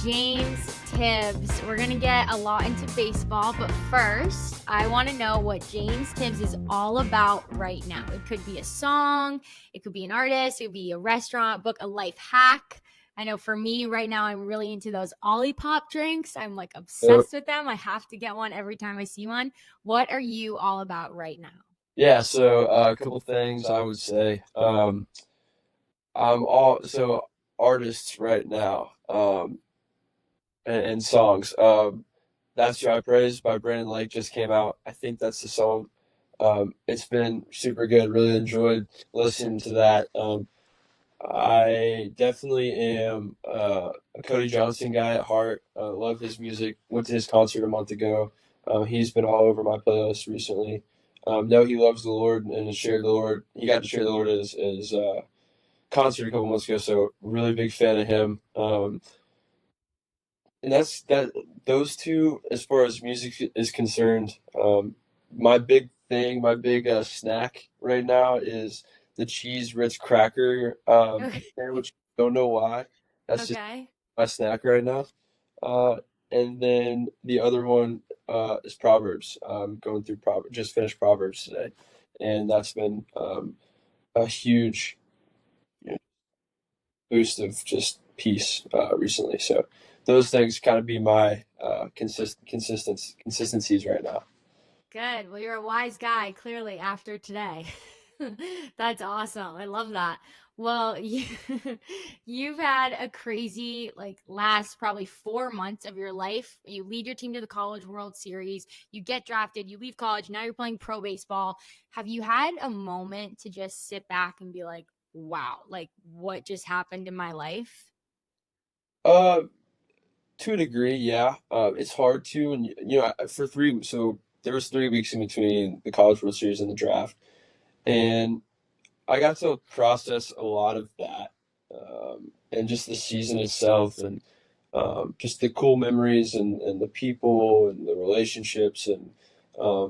James Tibbs. We're going to get a lot into baseball, but first, I want to know what James Tibbs is all about right now. It could be a song, it could be an artist, it could be a restaurant, book, a life hack. I know for me right now, I'm really into those Olipop drinks. I'm like Yep. obsessed with them. I have to get one every time I see one. What are you all about right now? Yeah, so a couple things I would say. I'm all so artists right now, and songs. That's Who I Praise by Brandon Lake just came out. I think that's the song. It's been super good. Really enjoyed listening to that. I definitely am a Cody Johnson guy at heart. Love his music. Went to his concert a month ago. He's been all over my playlist recently. Know he loves the Lord and has shared the Lord. He got to share the Lord at his concert a couple months ago, so really big fan of him. And that's that. Those two, as far as music is concerned, my big thing, my big snack right now is the cheese Ritz cracker Okay. sandwich. Don't know why. That's just Okay. my snack right now. Uh, and then the other one is Proverbs. Going through Proverbs, just finished Proverbs today, and that's been a huge, you know, boost of just peace recently. So those things kind of be my consistencies right now. Good. Well, you're a wise guy, clearly, after today. That's awesome. I love that. Well, you've had a crazy, like, last probably 4 months of your life. You lead your team to the College World Series, you get drafted, you leave college, now you're playing pro baseball. Have you had a moment to just sit back and be like, wow, like, what just happened in my life? Uh, to a degree, yeah. It's hard to, and for three. So there was 3 weeks in between the College World Series and the draft, and I got to process a lot of that, and just the season itself, and just the cool memories, and the people, and the relationships, and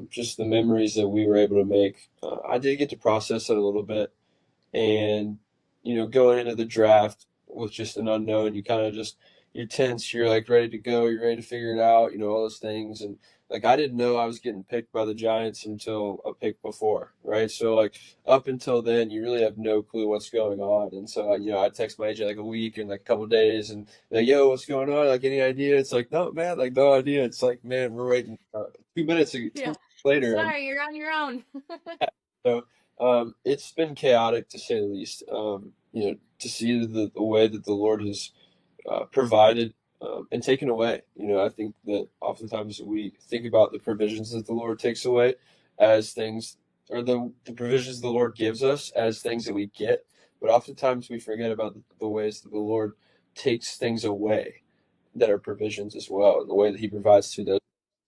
just the memories that we were able to make. I did get to process it a little bit, and going into the draft with just an unknown, you kind of just you're tense, you're like ready to go, you're ready to figure it out, all those things. And like I didn't know I was getting picked by the Giants until a pick before, right? So like up until then, you really have no clue what's going on. And so I text my agent like a week and like a couple of days, and like, yo, what's going on? Like, any idea? It's like, no, man, like, no idea. It's like, man, we're waiting 2 minutes, 2 minutes Yeah. later, and Sorry, you're on your own. so it's been chaotic to say the least. To see the way that the Lord has provided and taken away. I think that oftentimes we think about the provisions that the Lord takes away as things, or the provisions the Lord gives us as things that we get. But oftentimes we forget about the ways that the Lord takes things away that are provisions as well, and the way that He provides through those.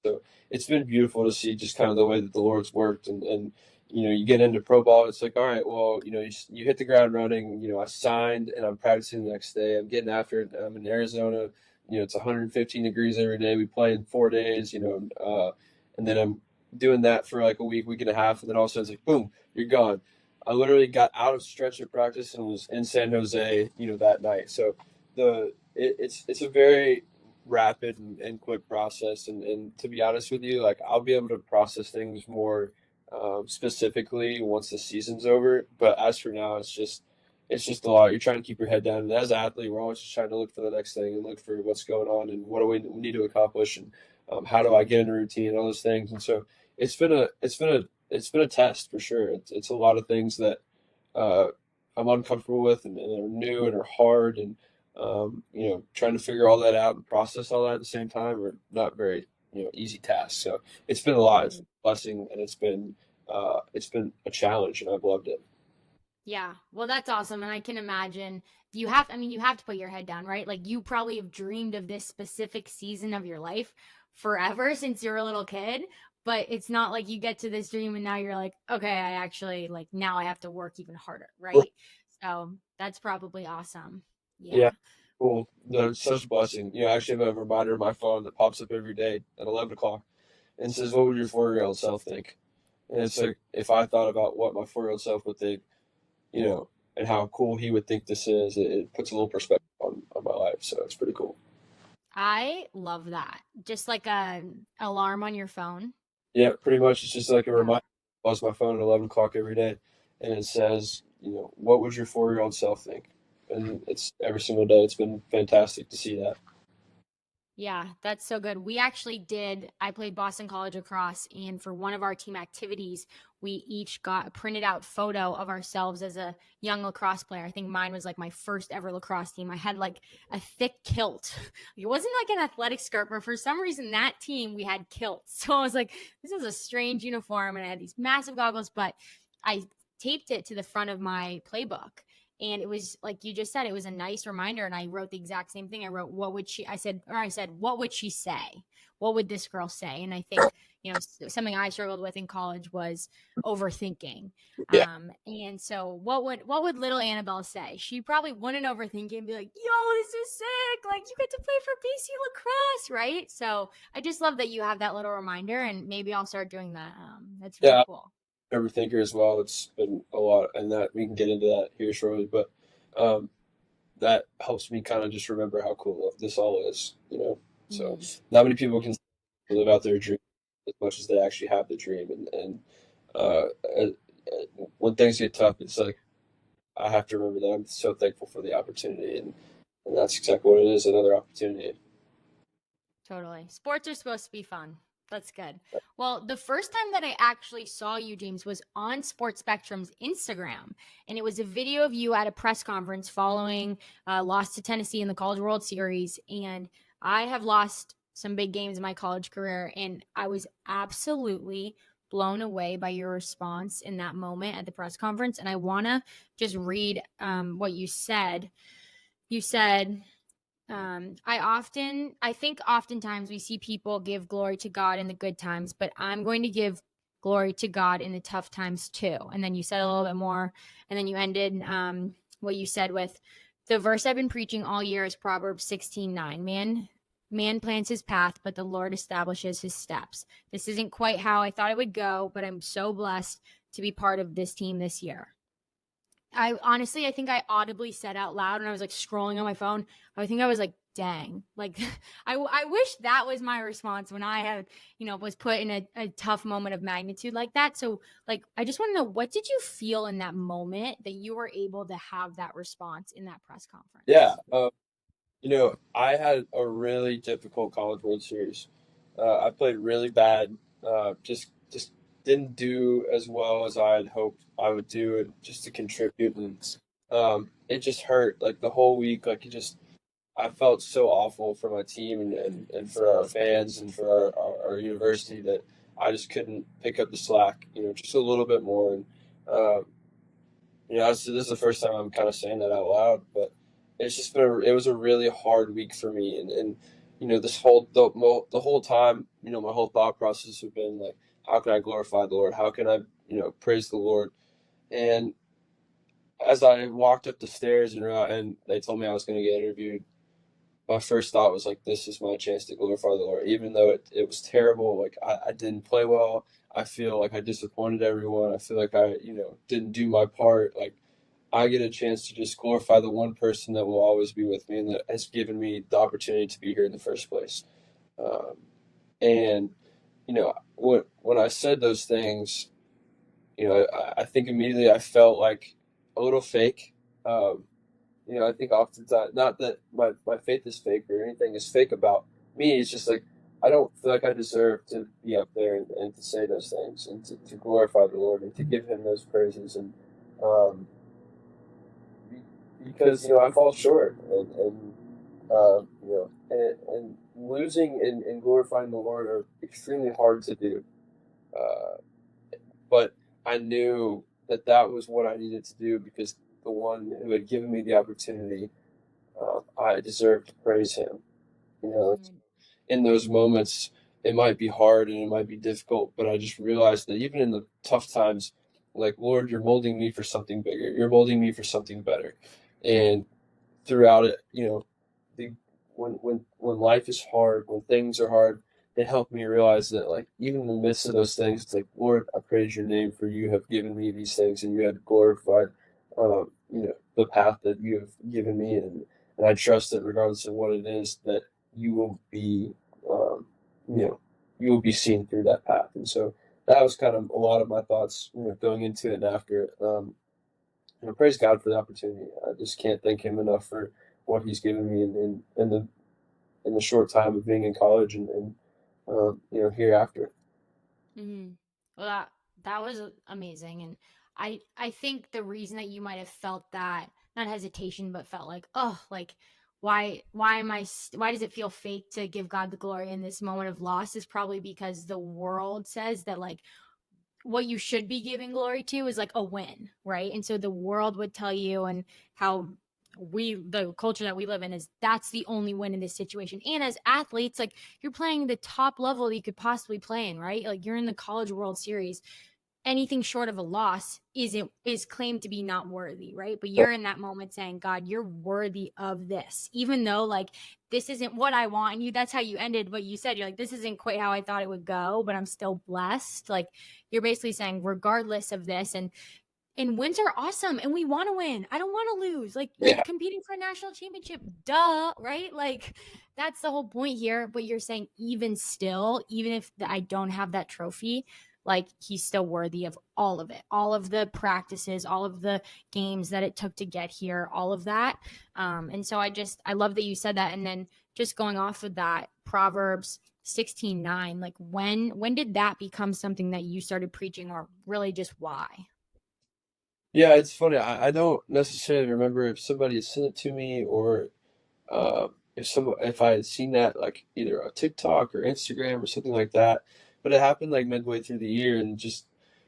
So it's been beautiful to see just kind of the way that the Lord's worked, and you get into pro ball. It's like, all right, well, you hit the ground running. I signed and I'm practicing the next day. I'm getting after it. I'm in Arizona. It's 115 degrees every day. We play in 4 days. And then I'm doing that for like a week, week and a half, and then all of a sudden it's like, boom, you're gone. I literally got out of stretch of practice and was in San Jose, that night. So it's a very rapid and quick process, and to be honest with you, like I'll be able to process things more specifically once the season's over. But as for now, it's just a lot. You're trying to keep your head down, and as an athlete, we're always just trying to look for the next thing and look for what's going on and what do we need to accomplish, and how do I get in a routine and all those things. And so it's been a test for sure. It's a lot of things that uh, I'm uncomfortable with, and are new and are hard, and trying to figure all that out and process all that at the same time are not very easy tasks. So it's been a lot. It's been a blessing, and it's been a challenge, and I've loved it. Yeah. Well, that's awesome. And I can imagine you have, I mean, you have to put your head down, right? Like you probably have dreamed of this specific season of your life forever since you're a little kid. But it's not like you get to this dream and now you're like, okay, I actually like now I have to work even harder, right? So that's probably awesome. Yeah, Yeah. cool. No, it's such a blessing. I actually have a reminder on my phone that pops up every day at 11 o'clock and says, "What would your 4-year-old self think?" And it's like if I thought about what my 4-year-old self would think, and how cool he would think this is, it puts a little perspective on my life. So it's pretty cool. I love that. Just like a alarm on your phone. Yeah, pretty much. It's just like a Yeah. reminder. I buzz my phone at 11 o'clock every day, and it says, what would your 4-year-old self think? And it's every single day. It's been fantastic to see that. Yeah, that's so good. We actually did, I played Boston College lacrosse, and for one of our team activities, we each got a printed out photo of ourselves as a young lacrosse player. I think mine was like my first ever lacrosse team. I had like a thick kilt. It wasn't like an athletic skirt, but for some reason that team we had kilts. So I was like, this is a strange uniform, and I had these massive goggles, but I taped it to the front of my playbook. And it was like you just said, it was a nice reminder. And I wrote the exact same thing. I wrote, what would she, I said, what would she say? What would this girl say? And I think, something I struggled with in college was overthinking. Yeah. And so what would little Annabelle say? She probably wouldn't overthink it and be like, yo, this is sick. Like you get to play for BC lacrosse, right? So I just love that you have that little reminder, and maybe I'll start doing that. That's really Yeah, cool. overthinker as well. It's been a lot, and that we can get into that here shortly. But um, that helps me kind of just remember how cool this all is. So Mm. not many people can live out their dream as much as they actually have the dream. And uh, uh, when things get tough, it's like I have to remember that I'm so thankful for the opportunity, and that's exactly what it is, another opportunity. Totally. Sports are supposed to be fun. That's good. Well, the first time that I actually saw you, James, was on Sports Spectrum's Instagram. And it was a video of you at a press conference following loss to Tennessee in the College World Series. And I have lost some big games in my college career. And I was absolutely blown away by your response in that moment at the press conference. And I want to just read what you said. You said, I think oftentimes we see people give glory to God in the good times, but I'm going to give glory to God in the tough times too. And then you said a little bit more, and then you ended what you said with the verse I've been preaching all year is Proverbs 16:9. Man plans his path, but the Lord establishes his steps. This isn't quite how I thought it would go, but I'm so blessed to be part of this team this year. I honestly, I think I audibly said out loud when I was like scrolling on my phone. I think I was like, dang, like I wish that was my response when I had, was put in a tough moment of magnitude like that. So, like, I just want to know, what did you feel in that moment that you were able to have that response in that press Yeah, conference? I had a really difficult College World Series. I played really bad. Just didn't do as well as I had hoped I would do, and just to contribute, and it just hurt like the whole week. Like I felt so awful for my team and for our fans and for our university that I just couldn't pick up the slack. Just a little bit more. And this is the first time I'm kind of saying that out loud, but it's just it was a really hard week for me, and the whole time, my whole thought process has been like, how can I glorify the Lord? How can I, praise the Lord? And as I walked up the stairs and they told me I was going to get interviewed, my first thought was like, this is my chance to glorify the Lord. Even though it was terrible, like I didn't play well. I feel like I disappointed everyone. I feel like I, didn't do my part. Like I get a chance to just glorify the one person that will always be with me and that has given me the opportunity to be here in the first place. And when I said those things, I think immediately I felt like a little fake. Um, I think oftentimes, not that my faith is fake or anything is fake about me. It's just like I don't feel like I deserve to be up there and to say those things and to glorify the Lord and to give Him those praises. And um, because I fall short, and losing and glorifying the Lord are extremely hard to do. Uh, but I knew that that was what I needed to do because the one who had given me the opportunity, I deserved to praise him. You know, Mm. in those moments, it might be hard and it might be difficult, but I just realized that even in the tough times, like, Lord, you're molding me for something bigger. You're molding me for something better. And throughout it, the, when life is hard, when things are hard, it helped me realize that, like, even in the midst of those things, it's like, Lord, I praise your name for you have given me these things and you have glorified, the path that you have given me, and I trust that regardless of what it is, that you will be, you know, you will be seen through that path. And so that was kind of a lot of my thoughts, going into it and after it. Praise God for the opportunity. I just can't thank Him enough for what He's given me in the short time of being in college and hereafter. Hmm. Well, that was amazing, and I think the reason that you might have felt that, not hesitation, but felt like, oh, like why am why does it feel fake to give God the glory in this moment of loss, is probably because the world says that like what you should be giving glory to is like a win, right? And so the world would tell you, and how the culture that we live in is that's the only win in this situation. And as athletes, like you're playing the top level that you could possibly play in, right? Like you're in the College World Series. Anything short of a loss is claimed to be not worthy, right? But you're in that moment saying, God, you're worthy of this, even though like this isn't what I want. And you, that's how you ended what you said. You're like, this isn't quite how I thought it would go, but I'm still blessed. Like you're basically saying, regardless of this, and wins are awesome, and we want to win. I don't want to lose. Like you're Yeah, competing for a national championship, duh, right? Like that's the whole point here. But you're saying even still, even if I don't have that trophy, like he's still worthy of all of it, all of the practices, all of the games that it took to get here, all of that. And so I love that you said that. And then just going off of that, Proverbs 16:9, like when did that become something that you started preaching, or really just why? yeah, it's funny. I don't necessarily remember if somebody had sent it to me or if I had seen that like either on TikTok or Instagram or something like that. But it happened like midway through the year, and just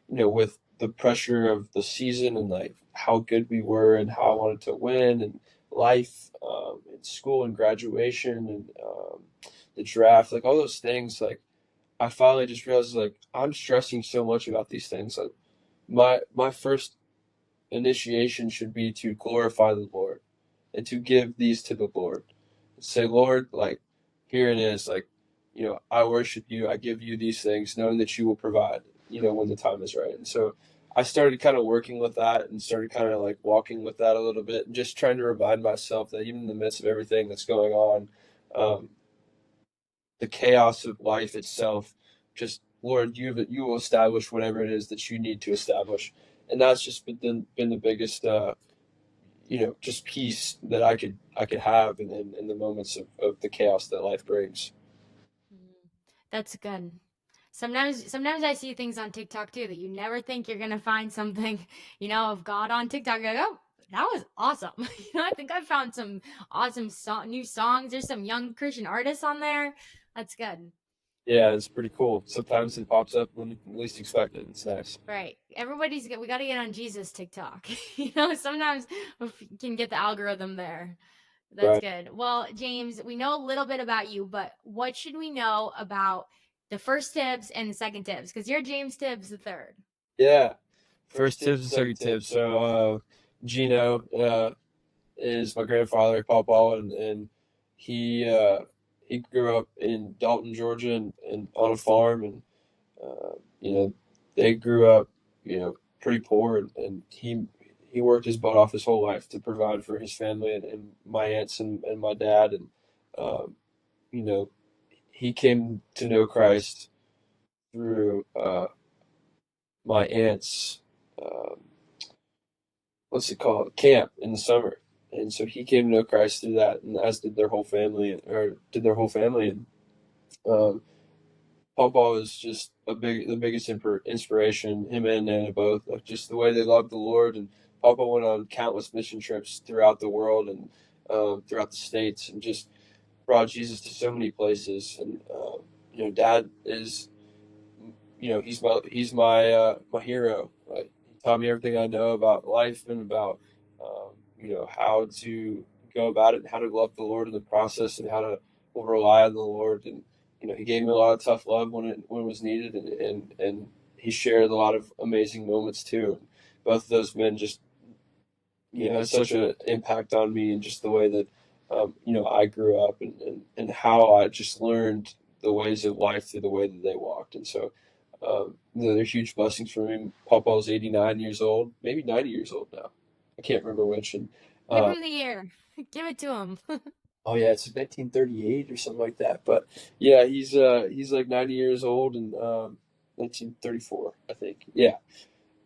with the pressure of the season and like how good we were and how I wanted to win and life, and school and graduation and the draft, like all those things, like I finally just realized like I'm stressing so much about these things. Like my first initiation should be to glorify the Lord and to give these to the Lord. Say, Lord, like, here it is. Like, I worship you. I give you these things, knowing that you will provide, when the time is right. And so I started kind of working with that and started kind of like walking with that a little bit and just trying to remind myself that even in the midst of everything that's going on, um, the chaos of life itself, just Lord, you will establish whatever it is that you need to establish. And that's just been the biggest just peace that I could have in the moments of the chaos that life brings. Mm, that's good. Sometimes I see things on TikTok too that you never think you're gonna find something, of God on TikTok. You're like, oh, that was awesome. I think I found some awesome new songs. There's some young Christian artists on there. That's good. Yeah, it's pretty cool. Sometimes it pops up when you least expect it. It's nice. Right. We got to get on Jesus TikTok. Sometimes we can get the algorithm there. That's Right. good. Well, James, we know a little bit about you, but what should we know about the first Tibbs and the second Tibbs? Because you're James Tibbs the third. Yeah. First tips and second tips. So Gino is my grandfather, Papa, and he uh, he grew up in Dalton, Georgia, and on a farm, and uh, you know they grew up pretty poor, and he worked his butt off his whole life to provide for his family and my aunts and my dad, and um, you know he came to know Christ through my aunt's um, what's it called, camp in the summer. And so he came to know Christ through that, and as did their whole family, or did their whole family. And um, Papa was just the biggest inspiration. Him and Nana both, like just the way they loved the Lord. And Papa went on countless mission trips throughout the world and throughout the states, and just brought Jesus to so many places. And Dad is he's my hero. Like he taught me everything I know about life and about how to go about it, and how to love the Lord in the process, and how to rely on the Lord. And he gave me a lot of tough love when it was needed, and he shared a lot of amazing moments too. And both of those men just had such an impact on me, and just the way that I grew up, and how I just learned the ways of life through the way that they walked. And so they're huge blessings for me. Papa's 89 years old, maybe 90 years old now. I can't remember which. And Give uh, him the year. Give it to him. Oh yeah, it's 1938 or something like that. But yeah, he's like 90 years old and 1934, I think. Yeah,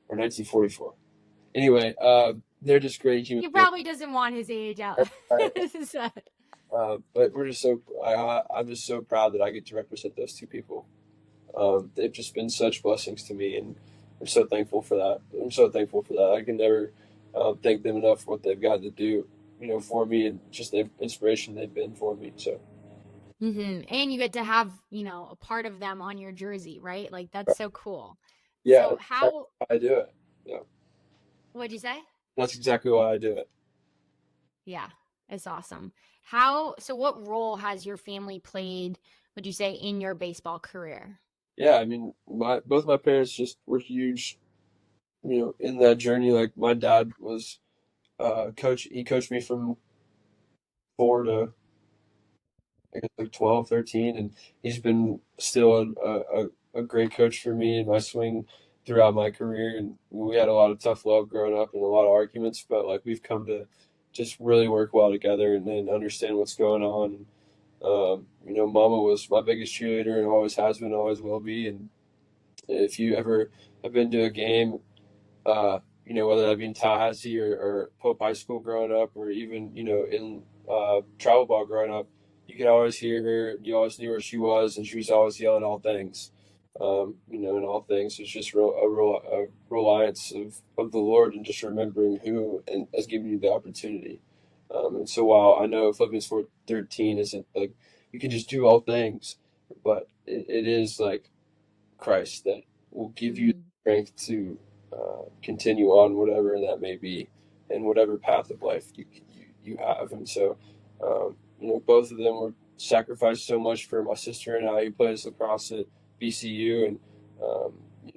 or 1944. Anyway, they're just great human He beings. probably doesn't want his age out. Right. So- But we're just so I'm just so proud that I get to represent those two people. They've just been such blessings to me, and I'm so thankful for that. I'm so thankful for that. I can never thank them enough for what they've got to do, for me, and just the inspiration they've been for me. So And you get to have, a part of them on your jersey, right? Like that's so cool. yeah, So that's how, why I do it. Yeah, what'd you say? that's exactly why I do it. Yeah, it's awesome. So what role has your family played, would you say, in your baseball career? Yeah, I mean, my both my parents just were huge, in that journey. Like my dad was coach. He coached me from 4 to, I guess, like 12, 13, and he's been still a great coach for me in my swing throughout my career. And we had a lot of tough love growing up and a lot of arguments, but like we've come to just really work well together and understand what's going on. Mama was my biggest cheerleader and always has been, always will be. And if you ever have been to a game, whether that be in Tallahassee or Pope High School growing up, or even, in travel ball growing up, you could always hear her. You always knew where she was, and she was always yelling all things. In all things, it's just a reliance of the Lord and just remembering who and has given you the opportunity. And so while I know Philippians 4:13 isn't like you can just do all things, but it is like Christ that will give you Hmm. strength to continue on whatever that may be, and whatever path of life you have. And so, both of them were sacrificed so much for my sister and I, who plays lacrosse at BCU, and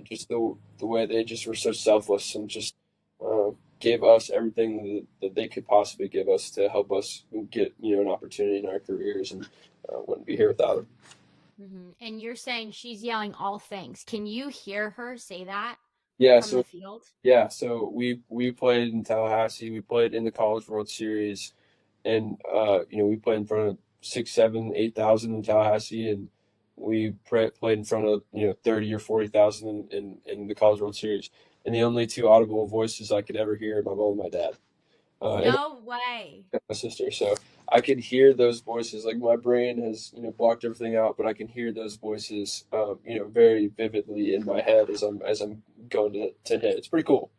just the way they just were so selfless and just gave us everything that they could possibly give us to help us get an opportunity in our careers, and wouldn't be here without them. And you're saying she's yelling all things. Can you hear her say that Yeah, from the so field? Yeah, so we played in Tallahassee. We played in the College World Series, and we played in front of 6, 7, 8,000 in Tallahassee, and we played in front of 30 or 40,000 in the College World Series. And the only two audible voices I could ever hear are my mom and my dad, and No way. my sister. So I could hear those voices. Like my brain has blocked everything out, but I can hear those voices very vividly in my head as I'm going to hit. It's pretty cool.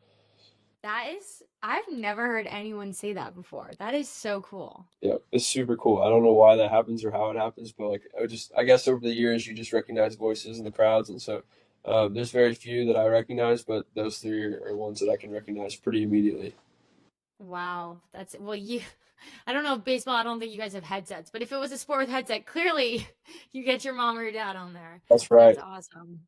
I've never heard anyone say that before. That is so cool. Yeah, it's super cool. I don't know why that happens or how it happens, but like I guess over the years you just recognize voices in the crowds, and so there's very few that I recognize, but those three are ones that I can recognize pretty immediately. Wow. I don't know baseball, I don't think you guys have headsets, but if it was a sport with headset, clearly you get your mom or your dad on there. That's That's right, awesome.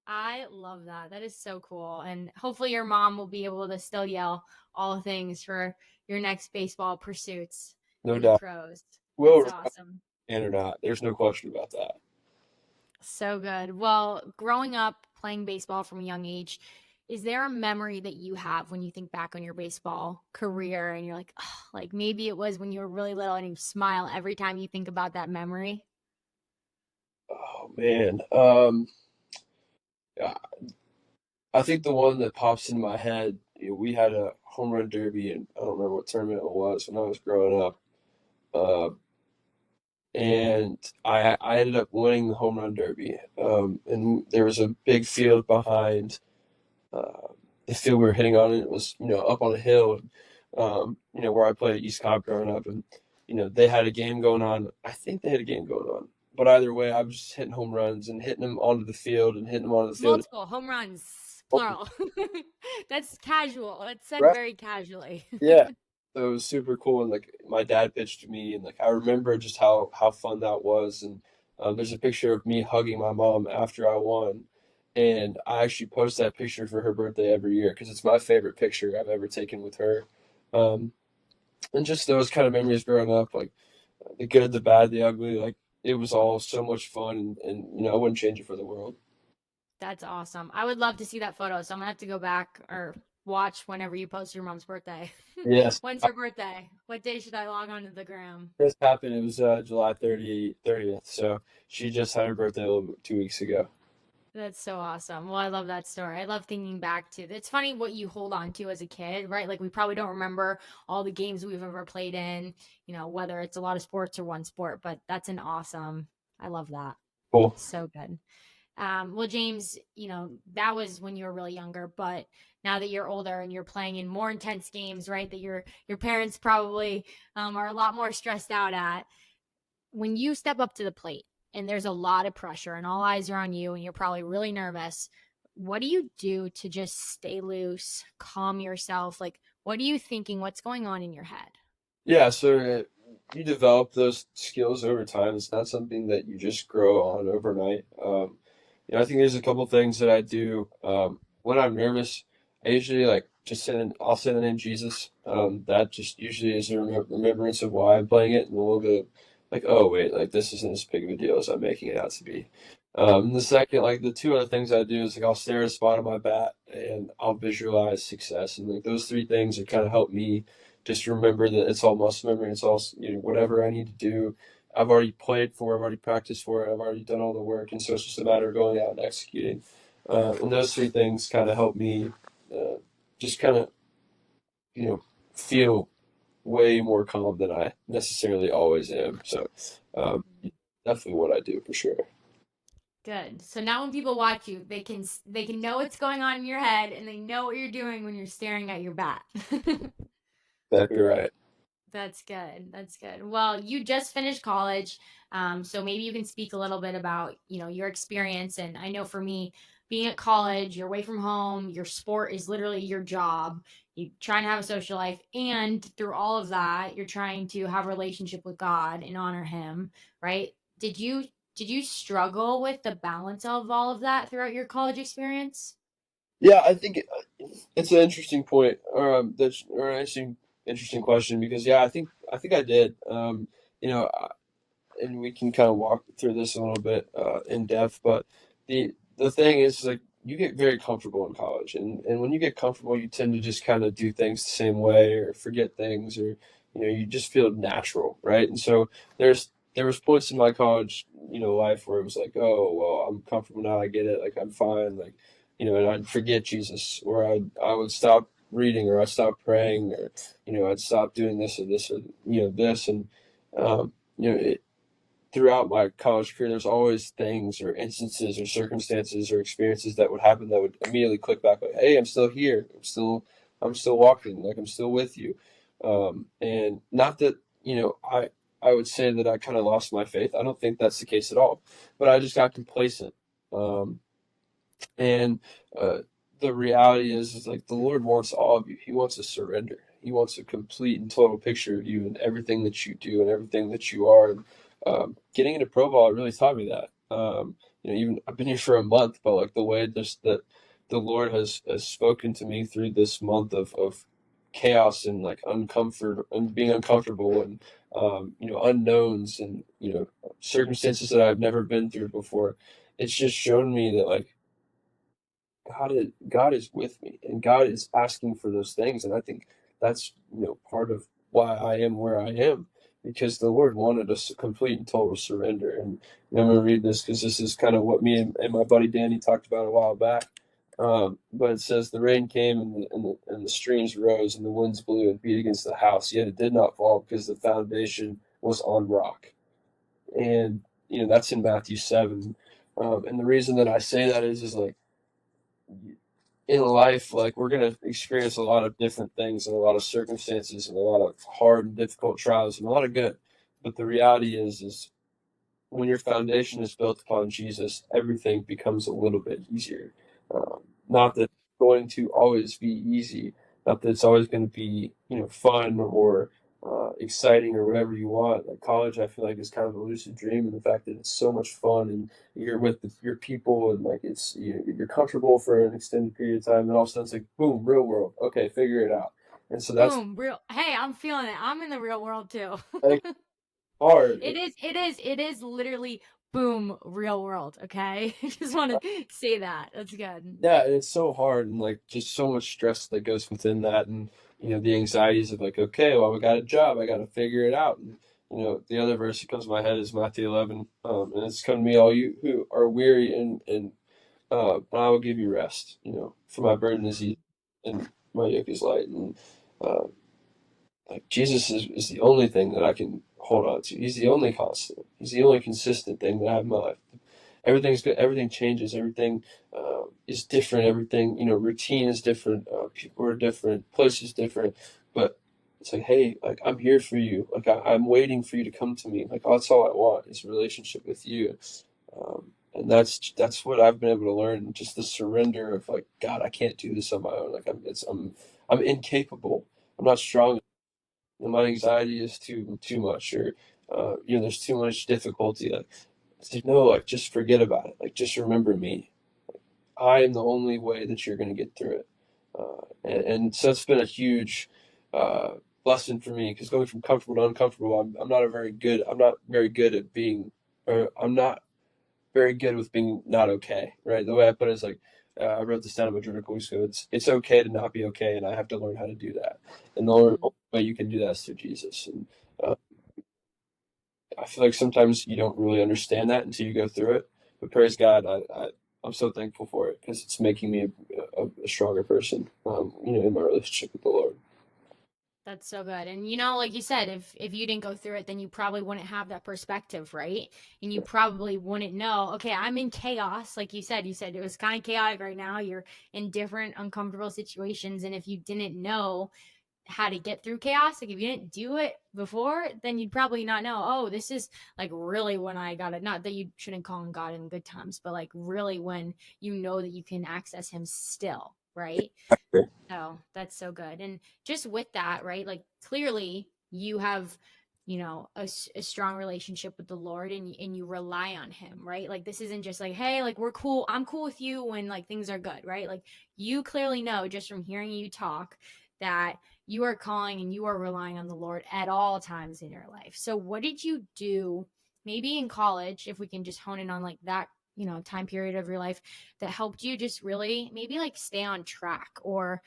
I love that. That is so cool. And hopefully your mom will be able to still yell all things for your next baseball pursuits no in the doubt. pros. Will That's respond awesome. or not. There's no question about that. So good. Well, growing up playing baseball from a young age, is there a memory that you have when you think back on your baseball career and you're like, oh, like maybe it was when you were really little and you smile every time you think about that memory? Oh man, yeah, I think the one that pops in my head. We had a home run derby, and I don't remember what tournament it was when I was growing up. Uh, and I ended up winning the home run derby. And there was a big field behind uh, the field we were hitting on, and it was up on a hill, where I played at East Cobb growing up, and they had a game going on. I think they had a game going on, but either way, I was just hitting home runs and hitting them onto the field and hitting them onto the field. Multiple home runs, plural. That's casual. That's said Right. very casually. Yeah. So it was super cool, and like my dad pitched to me, and like I remember just how fun that was. And there's a picture of me hugging my mom after I won, and I actually post that picture for her birthday every year because it's my favorite picture I've ever taken with her. Um, and just those kind of memories growing up, like the good, the bad, the ugly, like it was all so much fun, and I wouldn't change it for the world. That's awesome. I would love to see that photo, so I'm gonna have to go back or watch whenever you post your mom's birthday. Yes. When's her birthday? What day should I log on to the gram? This happened. It was July 30th. So she just had her birthday 2 weeks ago. That's so awesome. Well, I love that story. I love thinking back to it's funny what you hold on to as a kid, right? Like we probably don't remember all the games we've ever played in, whether it's a lot of sports or one sport, but that's an awesome. I love that. Cool. So good. Well, James, that was when you were really younger, but now that you're older and you're playing in more intense games, right? That your parents probably are a lot more stressed out at. When you step up to the plate and there's a lot of pressure and all eyes are on you and you're probably really nervous, what do you do to just stay loose, calm yourself? Like, what are you thinking? What's going on in your head? Yeah, so you develop those skills over time. It's not something that you just grow on overnight. I think there's a couple things that I do when I'm nervous. I usually like just I'll say the name Jesus. That just usually is a remembrance of why I'm playing it, and a little bit like, oh wait, like this isn't as big of a deal as I'm making it out to be. The second, like the two other things I do is like I'll stare at a spot on my bat and I'll visualize success, and like those three things are kind of help me just remember that it's all muscle memory. It's all whatever I need to do. I've already played for. I've already practiced for it. I've already done all the work, and so it's just a matter of going out and executing. And those three things kind of help me uh, just kind of you know feel way more calm than I necessarily always am. So um, definitely what I do for sure. Good. So now when people watch you, they can know what's going on in your head and they know what you're doing when you're staring at your bat. Exactly right. That's good. That's good. Well, you just finished college, so maybe you can speak a little bit about, your experience. And I know for me, being at college, you're away from home, your sport is literally your job. You trying to have a social life, and through all of that, you're trying to have a relationship with God and honor Him, right? Did you struggle with the balance of all of that throughout your college experience? Yeah, I think it's an interesting point, or an interesting question because yeah, I think I did. You know, and we can kind of walk through this a little bit in depth. But the thing is, like, you get very comfortable in college, and when you get comfortable, you tend to just kind of do things the same way or forget things, or you just feel natural, right? And so there was points in my college, life where it was like, oh well, I'm comfortable now, I get it, like I'm fine, like and I'd forget Jesus, or I would stop reading, or I'd stop praying, or I'd stop doing this or this or this, and um, you know, it, throughout my college career, there's always things or instances or circumstances or experiences that would happen that would immediately click back like, hey, I'm still here. I'm still walking. Like I'm still with you. And not that, I would say that I kind of lost my faith. I don't think that's the case at all, but I just got complacent. Um, and uh, the reality is like the Lord wants all of you. He wants a surrender. He wants a complete and total picture of you and everything that you do and everything that you are. And getting into pro ball really taught me that. Even I've been here for a month, but like the way just that the Lord has spoken to me through this month of chaos and like uncomfort and being uncomfortable and unknowns and circumstances that I've never been through before. It's just shown me that like God is with me, and God is asking for those things, and I think that's part of why I am where I am, because the Lord wanted a complete and total surrender. And I'm going to read this because this is kind of what me and my buddy Danny talked about a while back. But it says the rain came and the streams rose and the winds blew and beat against the house, yet it did not fall because the foundation was on rock. And that's in Matthew 7. And the reason that I say that is like in life, like we're gonna experience a lot of different things and a lot of circumstances and a lot of hard and difficult trials and a lot of good. But the reality is when your foundation is built upon Jesus, everything becomes a little bit easier. Not that it's going to always be easy, not that it's always going to be fun or exciting or whatever you want. Like college, I feel like is kind of a lucid dream, and the fact that it's so much fun and you're with your people and like you're comfortable for an extended period of time, and all of a sudden it's like boom, real world. Okay, figure it out. And so that's Boom, real. Hey, I'm feeling it. I'm in the real world too. like hard. It is literally boom, real world. Okay. Just want to say that. That's good. Yeah, and it's so hard and like just so much stress that goes within that, and the anxieties of like, okay, well, I got a job, I got to figure it out. And the other verse that comes to my head is Matthew 11, and it's come to me, all you who are weary, and I will give you rest. For my burden is easy and my yoke is light, and uh, like Jesus is the only thing that I can hold on to. He's the only constant. He's the only consistent thing that I have in my life. Everything's good. Everything changes. Everything is different. Everything, routine is different. People are different. Place is different. But it's like, hey, like I'm here for you. Like I'm waiting for you to come to me. Like that's all I want is a relationship with you. And that's what I've been able to learn. Just the surrender of like, God, I can't do this on my own. Like I'm incapable. I'm not strong. My anxiety is too much, or there's too much difficulty. Like, it's like, no, like just forget about it. Like just remember me. I am the only way that you're going to get through it. And so it's been a huge uh, lesson for me, because going from comfortable to uncomfortable, I'm not very good at being, or I'm not very good with being not okay. Right. The way I put it is like, I wrote this down in my journal a couple weeks ago. It's okay to not be okay, and I have to learn how to do that. And the only Mm. way you can do that is through Jesus. And uh, I feel like sometimes you don't really understand that until you go through it. But praise God, I'm so thankful for it, because it's making me a stronger person, in my relationship with the Lord. That's so good. And like you said, if you didn't go through it, then you probably wouldn't have that perspective, right? And you probably wouldn't know, okay, I'm in chaos. Like you said it was kind of chaotic right now. You're in different uncomfortable situations. And if you didn't know how to get through chaos, like if you didn't do it before, then you'd probably not know, oh, this is like really when I got it. Not that you shouldn't call on God in good times, but like really when you know that you can access him still, right? Oh, that's so good. And just with that, right? Like clearly you have, a strong relationship with the Lord, and you rely on him, right? Like this isn't just like, hey, like we're cool. I'm cool with you when like things are good, right? Like you clearly know just from hearing you talk that you are calling and you are relying on the Lord at all times in your life. So what did you do maybe in college, if we can just hone in on like that, time period of your life that helped you just really maybe like stay on track, or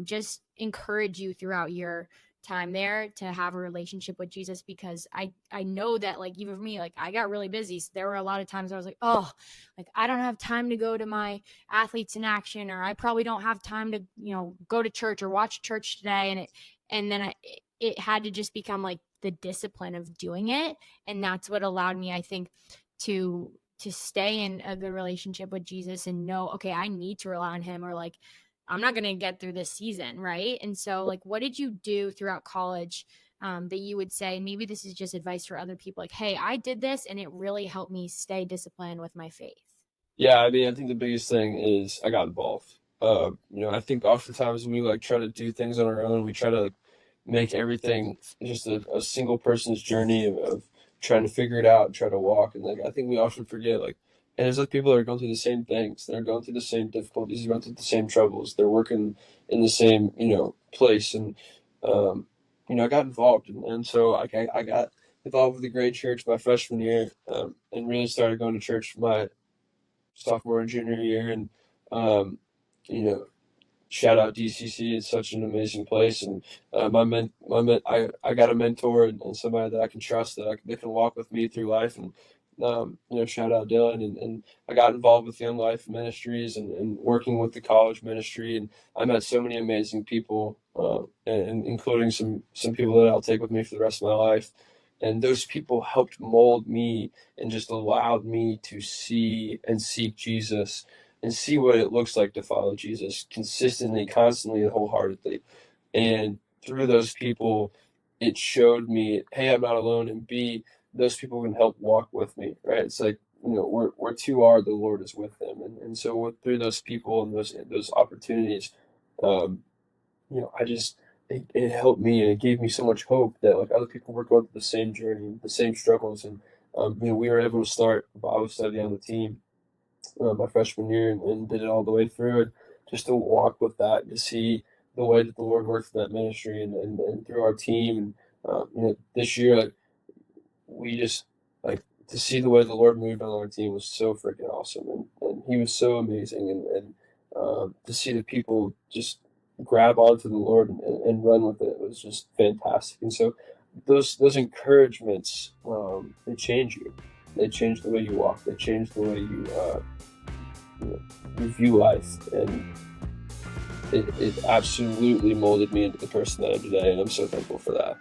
just encourage you throughout your time there to have a relationship with Jesus? Because I know that like even for me, like I got really busy, so there were a lot of times I was like, oh, like I don't have time to go to my athletes in action, or I probably don't have time to go to church or watch church today. And then it had to just become like the discipline of doing it, and that's what allowed me, I think, to stay in a good relationship with Jesus and know, okay, I need to rely on him, or like I'm not going to get through this season, right? And so, like, what did you do throughout college that you would say, maybe this is just advice for other people, like, hey, I did this and it really helped me stay disciplined with my faith? Yeah, I mean, I think the biggest thing is I got involved. I think oftentimes when we like try to do things on our own, we try to like, make everything just a single person's journey of trying to figure it out and try to walk. And like I think we often forget, like, and there's like people that are going through the same things, they're going through the same difficulties, they're going through the same troubles, they're working in the same place. And I got involved, and so I got involved with the great church my freshman year, and really started going to church my sophomore and junior year. And um, you know, shout out DCC. It's such an amazing place, and I got a mentor, and somebody that I can trust, that can walk with me through life. And shout out Dylan, and I got involved with Young Life Ministries, and working with the college ministry, and I met so many amazing people, and including some people that I'll take with me for the rest of my life. And those people helped mold me and just allowed me to see and seek Jesus and see what it looks like to follow Jesus consistently, constantly, and wholeheartedly. And through those people, it showed me, hey, I'm not alone, and B, those people can help walk with me, right? It's like, where two are, the Lord is with them. And so through those people and those opportunities, um, I just, it helped me, and it gave me so much hope that like other people were going through the same journey, the same struggles. And we were able to start Bible study on the team my freshman year, and did it all the way through. And just to walk with that, to see the way that the Lord works in that ministry, and through our team. And this year, like we just like to see the way the Lord moved on our team was so freaking awesome, and he was so amazing, and to see the people just grab onto the Lord and run with it was just fantastic. And so those encouragements, they change you. They change the way you walk. They change the way you view life, and it absolutely molded me into the person that I am today, and I'm so thankful for that.